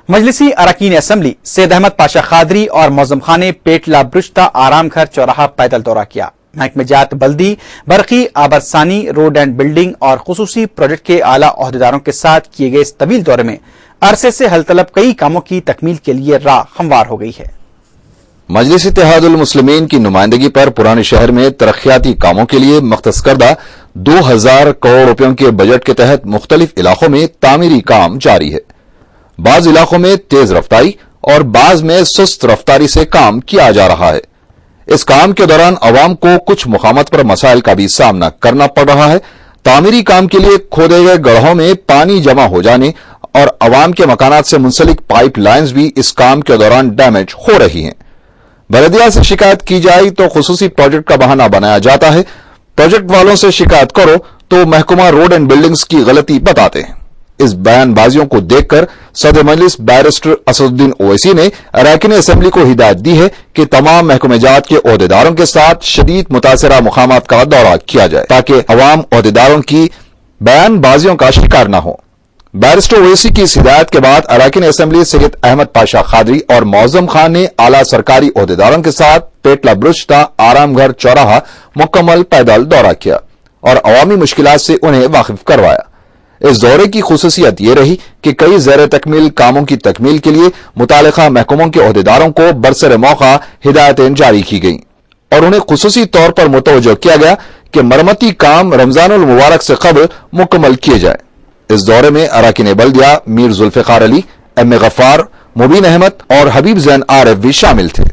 مجلسی اراکین اسمبلی سید احمد پاشا قادری اور معظم خان نے پیٹلا برشتہ آرام گھر چوراہا پیدل دورہ کیا۔ محکمہ جات بلدی، برقی، آبرسانی، روڈ اینڈ بلڈنگ اور خصوصی پروجیکٹ کے اعلیٰ عہدیداروں کے ساتھ کیے گئے اس طویل دورے میں عرصے سے حل طلب کئی کاموں کی تکمیل کے لیے راہ ہموار ہو گئی ہے۔ مجلس اتحاد المسلمین کی نمائندگی پر پرانے شہر میں ترقیاتی کاموں کے لیے مختص کردہ 2000 کروڑ روپیوں کے بجٹ کے تحت مختلف علاقوں میں تعمیری کام جاری ہے۔ بعض علاقوں میں تیز رفتاری اور بعض میں سست رفتاری سے کام کیا جا رہا ہے۔ اس کام کے دوران عوام کو کچھ مقامات پر مسائل کا بھی سامنا کرنا پڑ رہا ہے۔ تعمیری کام کے لیے کھودے گئے گڑھوں میں پانی جمع ہو جانے اور عوام کے مکانات سے منسلک پائپ لائنز بھی اس کام کے دوران ڈیمیج ہو رہی ہیں۔ بلدیہ سے شکایت کی جائے تو خصوصی پروجیکٹ کا بہانہ بنایا جاتا ہے۔ پروجیکٹ والوں سے شکایت کرو تو محکمہ روڈ اینڈ بلڈنگز کی غلطی بتاتے ہیں۔ اس بیان بازیوں کو دیکھ کر صدر مجلس بیرسٹر اسد الدین اویسی نے اراکین اسمبلی کو ہدایت دی ہے کہ تمام محکمہ جات کے عہدیداروں کے ساتھ شدید متاثرہ مقامات کا دورہ کیا جائے تاکہ عوام عہدیداروں کی بیان بازیوں کا شکار نہ ہو۔ بیرسٹر اویسی کی اس ہدایت کے بعد اراکین اسمبلی سید احمد پاشا قادری اور معظم خان نے اعلیٰ سرکاری عہدیداروں کے ساتھ پیٹلا برشتہ آرام گھر چوراہا مکمل پیدل دورہ کیا اور عوامی مشکلات سے انہیں واقف کروایا۔ اس دورے کی خصوصیت یہ رہی کہ کئی زیر تکمیل کاموں کی تکمیل کے لیے متعلقہ محکموں کے عہدیداروں کو برسر موقع ہدایتیں جاری کی گئیں اور انہیں خصوصی طور پر متوجہ کیا گیا کہ مرمتی کام رمضان المبارک سے قبل مکمل کیے جائیں۔ اس دورے میں اراکین بلدیہ میر ذوالفقار علی، ایم غفار، مبین احمد اور حبیب زین عارف بھی شامل تھے۔